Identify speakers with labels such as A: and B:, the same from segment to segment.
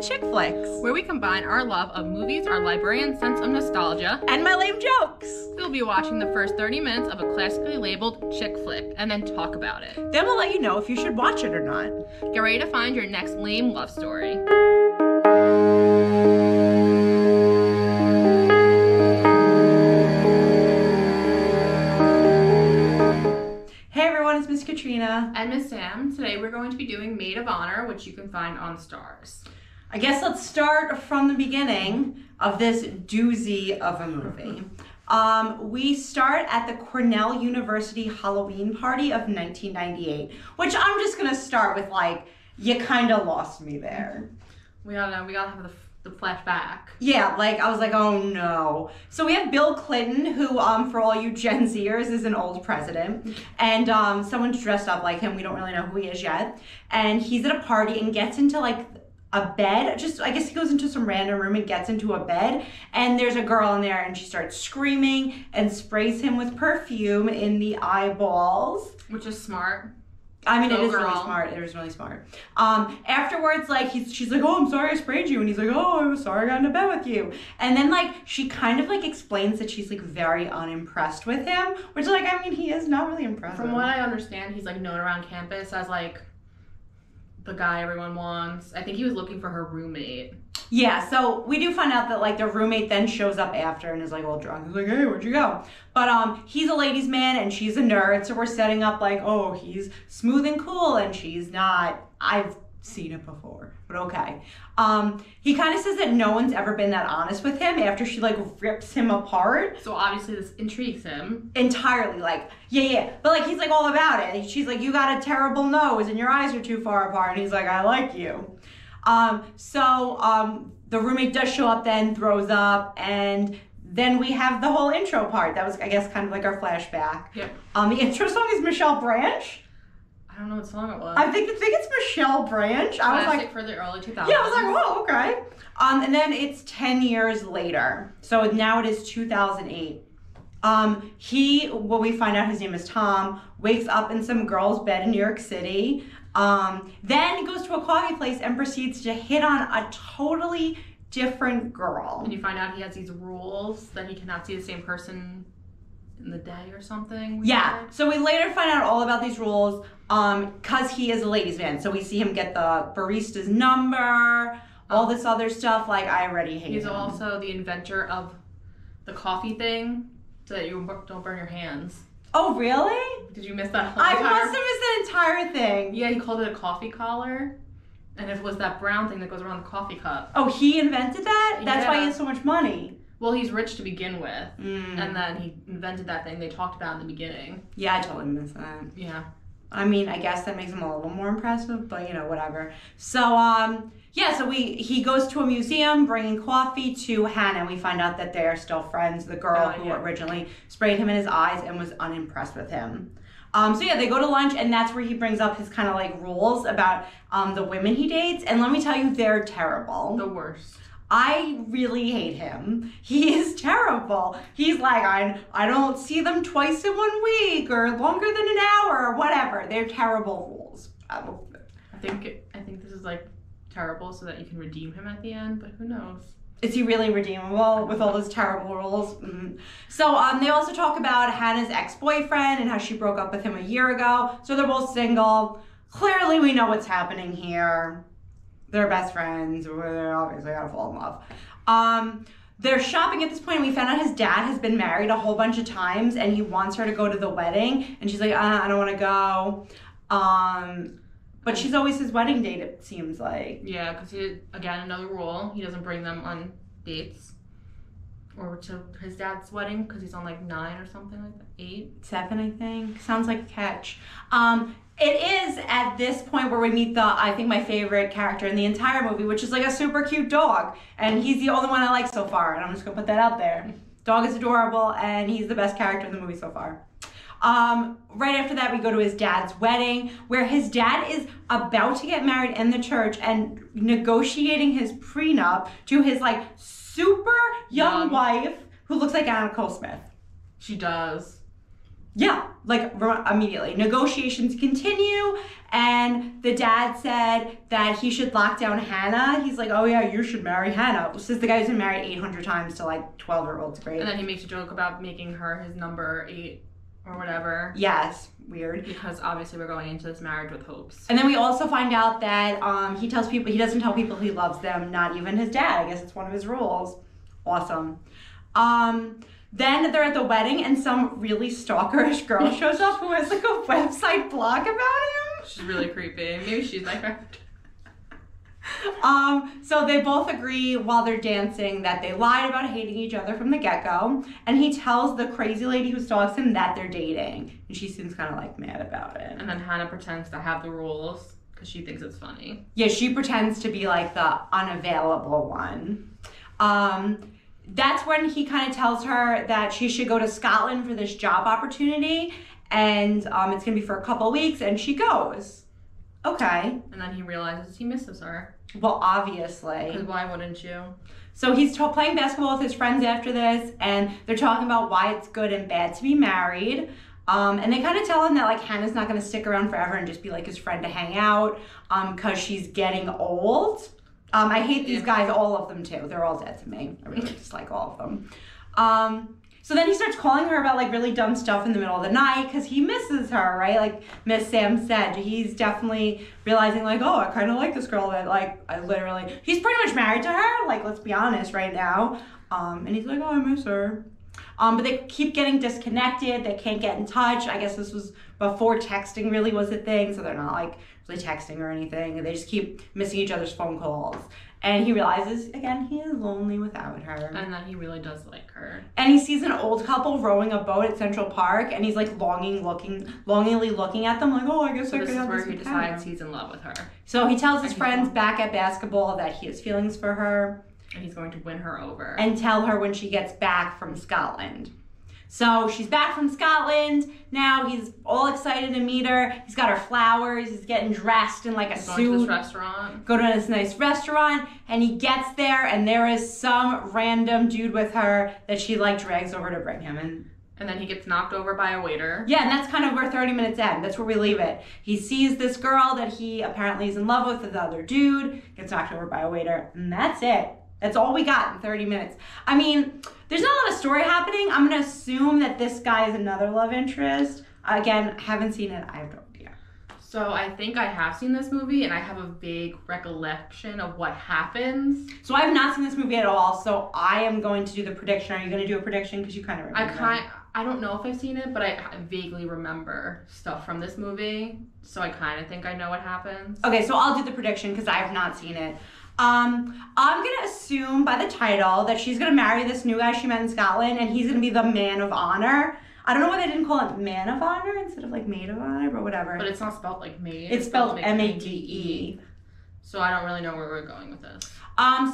A: Chick Flicks,
B: where we combine our love of movies, our librarian sense of nostalgia,
A: and my lame jokes.
B: We'll be watching the first 30 minutes of a classically labeled chick flick and then talk about it.
A: Then we'll let you know if you should watch it or not.
B: Get ready to find your next lame love story.
A: Hey everyone, it's Miss Katrina.
B: And Miss Sam. Today we're going to be doing Maid of Honor, which you can find on Starz.
A: I guess let's start from the beginning of this doozy of a movie. We start at the Cornell University Halloween party of 1998, which I'm just gonna start with like, you kind of lost me there.
B: We gotta have the flashback.
A: Yeah, like I was like, oh no. So we have Bill Clinton, who for all you Gen Zers is an old president, and someone's dressed up like him. We don't really know who he is yet, and he's at a party and gets into like a bed. I guess he goes into some random room and gets into a bed, and there's a girl in there, and she starts screaming and sprays him with perfume in the eyeballs.
B: Which is smart.
A: I mean, it is really smart. It was really smart. Afterwards, like, she's like, oh, I'm sorry I sprayed you. And he's like, oh, I was sorry I got into bed with you. And then, like, she kind of, like, explains that she's, like, very unimpressed with him. Which, like, I mean, he is not really impressed.
B: From what I understand, he's, like, known around campus as, like, the guy everyone wants. I think he was looking for her roommate.
A: Yeah, so we do find out that, like, the roommate then shows up after and is, like, all drunk. He's like, hey, where'd you go? But he's a ladies' man and she's a nerd, so we're setting up, like, oh, he's smooth and cool and she's not. I've seen it before, but okay. He kind of says that no one's ever been that honest with him after she, like, rips him apart.
B: So obviously this intrigues him.
A: Entirely, like, yeah. But, like, he's, like, all about it. She's like, you got a terrible nose and your eyes are too far apart. And he's like, I like you. The roommate does show up then, throws up, and then we have the whole intro part. That was, I guess, kind of like our flashback.
B: Yep.
A: The intro song is Michelle Branch.
B: I don't know what song it was.
A: I think it's Michelle Branch.
B: Classic,
A: I was like,
B: for the early 2000s.
A: Yeah, I was like, oh, okay. And then it's 10 years later. So now it is 2008. What we find out his name is Tom, wakes up in some girl's bed in New York City. Then he goes to a coffee place and proceeds to hit on a totally different girl.
B: And you find out he has these rules that he cannot see the same person in the day or something.
A: Yeah, so we later find out all about these rules because he is a ladies' man. So we see him get the barista's number, all this other stuff. Like, I already hate him.
B: He's also the inventor of the coffee thing so that you don't burn your hands.
A: Oh, really?
B: Did you miss that?
A: I must have missed the entire thing.
B: Yeah, he called it a coffee collar. And it was that brown thing that goes around the coffee cup.
A: Oh, he invented that? That's why he has so much money.
B: Well, he's rich to begin with. And then he invented that thing they talked about in the beginning.
A: Yeah, I totally missed that.
B: Yeah.
A: I mean, I guess that makes him a little more impressive, but, you know, whatever. So, he goes to a museum bringing coffee to Hannah, and we find out that they're still friends, the girl who originally sprayed him in his eyes and was unimpressed with him. They go to lunch, and that's where he brings up his kind of, like, rules about the women he dates, and let me tell you, they're terrible.
B: The worst.
A: I really hate him. He is terrible. He's like, I don't see them twice in 1 week or longer than an hour or whatever. They're terrible rules.
B: I think this is like terrible so that you can redeem him at the end, but who knows?
A: Is he really redeemable with all those terrible rules? Mm-hmm. So they also talk about Hannah's ex-boyfriend and how she broke up with him a year ago. So they're both single. Clearly we know what's happening here. They're best friends. They're obviously gonna fall in love. They're shopping at this point, and we found out his dad has been married a whole bunch of times, and he wants her to go to the wedding, and she's like, I don't want to go. But she's always his wedding date, it seems like.
B: Yeah, because again, another rule, he doesn't bring them on dates or to his dad's wedding because he's on like 9 or something like that. 8?
A: 7, I think. Sounds like a catch. It is at this point where we meet I think my favorite character in the entire movie, which is like a super cute dog. And he's the only one I like so far, and I'm just gonna put that out there. Dog is adorable, and he's the best character in the movie so far. Right after that, we go to his dad's wedding, where his dad is about to get married in the church and negotiating his prenup to his, like, super young wife, who looks like Anna Nicole Smith.
B: She does.
A: Yeah, like immediately. Negotiations continue, and the dad said that he should lock down Hannah. He's like, oh yeah, you should marry Hannah. Since the guy's been married 800 times to like 12-year-olds, great.
B: And then he makes a joke about making her his number 8 or whatever.
A: Yes, weird.
B: Because obviously we're going into this marriage with hopes.
A: And then we also find out that he doesn't tell people he loves them, not even his dad. I guess it's one of his rules. Awesome. Then they're at the wedding, and some really stalkerish girl shows up who has like a website blog about him.
B: She's really creepy. Maybe she's my friend.
A: So they both agree while they're dancing that they lied about hating each other from the get-go, and he tells the crazy lady who stalks him that they're dating, and she seems kind of like mad about it.
B: And then Hannah pretends to have the rules because she thinks it's funny.
A: Yeah, she pretends to be like the unavailable one. That's when he kind of tells her that she should go to Scotland for this job opportunity, and it's going to be for a couple weeks, and she goes. Okay.
B: And then he realizes he misses her.
A: Well, obviously.
B: Because why wouldn't you?
A: So he's playing basketball with his friends after this, and they're talking about why it's good and bad to be married. And they kind of tell him that like Hannah's not going to stick around forever and just be like his friend to hang out because she's getting old. I hate these guys, all of them too. They're all dead to me. I really dislike all of them. So then he starts calling her about like really dumb stuff in the middle of the night because he misses her, right? Like Miss Sam said, he's definitely realizing like, oh, I kind of like this girl that like he's pretty much married to her. Like, let's be honest right now. And he's like, oh, I miss her. But they keep getting disconnected. They can't get in touch. I guess this was before texting really was a thing, so they're not like really texting or anything. They just keep missing each other's phone calls. And he realizes, again, he is lonely without her.
B: And that he really does like her.
A: And he sees an old couple rowing a boat at Central Park, and he's like longingly looking at them like, oh, I guess I could have this.
B: This is where he decides he's in love with her.
A: So he tells his friends back at basketball that he has feelings for her.
B: And he's going to win her over.
A: And tell her when she gets back from Scotland. So she's back from Scotland. Now he's all excited to meet her. He's got her flowers. He's getting dressed in like a suit.
B: Going to this restaurant.
A: Go to this nice restaurant. And he gets there and there is some random dude with her that she like drags over to bring him in.
B: And then he gets knocked over by a waiter.
A: Yeah, and that's kind of where 30 minutes end. That's where we leave it. He sees this girl that he apparently is in love with the other dude. Gets knocked over by a waiter. And that's it. That's all we got in 30 minutes. I mean, there's not a lot of story happening. I'm going to assume that this guy is another love interest. Again, haven't seen it. I have no idea.
B: So I think I have seen this movie, and I have a vague recollection of what happens.
A: So I have not seen this movie at all, so I am going to do the prediction. Are you going to do a prediction? Because you kind of remember.
B: I don't know if I've seen it, but I vaguely remember stuff from this movie. So I kind of think I know what happens.
A: Okay, so I'll do the prediction because I have not seen it. I'm going to assume by the title that she's going to marry this new guy she met in Scotland, and he's going to be the man of honor. I don't know why they didn't call it man of honor instead of like maid of honor, but whatever.
B: But it's not spelled like maid.
A: It's spelled M-A-D-E.
B: So I don't really know where we're going with this.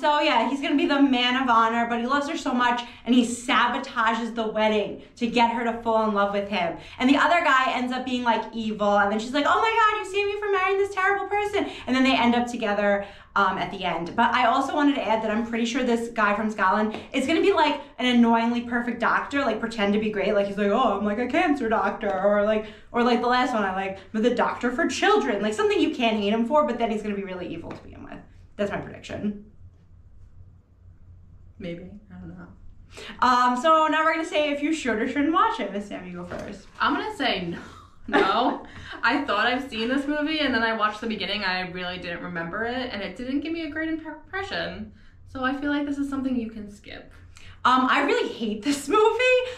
A: So yeah, he's gonna be the man of honor, but he loves her so much, and he sabotages the wedding to get her to fall in love with him. And the other guy ends up being like evil, and then she's like, oh my God, you saved me from marrying this terrible person. And then they end up together at the end. But I also wanted to add that I'm pretty sure this guy from Scotland is gonna be like an annoyingly perfect doctor, like pretend to be great. Like he's like, oh, I'm like a cancer doctor, or like the last one, I'm the doctor for children, like something you can't hate him for, but then he's gonna be really evil to begin with. That's my prediction.
B: Maybe. I don't know.
A: So now we're going to say if you should or shouldn't watch it. Miss Sam, you go first.
B: I'm going to say no. No. I thought I've seen this movie, and then I watched the beginning. I really didn't remember it, and it didn't give me a great impression. So I feel like this is something you can skip.
A: I really hate this movie.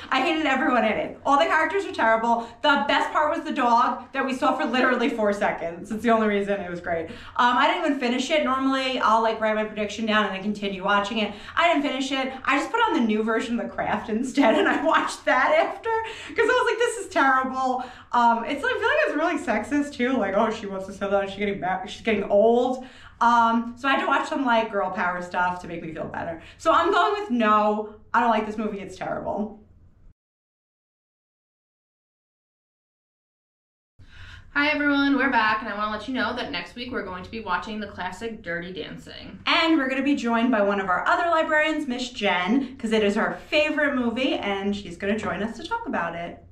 A: I hated everyone in it. All the characters are terrible. The best part was the dog that we saw for literally 4 seconds. It's the only reason it was great. I didn't even finish it. Normally, I'll like write my prediction down and then continue watching it. I didn't finish it. I just put on the new version of The Craft instead, and I watched that after because I was like, this is terrible. I feel like it's really sexist too. Like, oh, she wants to settle down. She's getting old. So I had to watch some like girl power stuff to make me feel better. So I'm going with no. I don't like this movie. It's terrible.
B: Hi everyone, we're back, and I want to let you know that next week we're going to be watching the classic Dirty Dancing.
A: And we're going to be joined by one of our other librarians, Miss Jen, because it is her favorite movie, and she's going to join us to talk about it.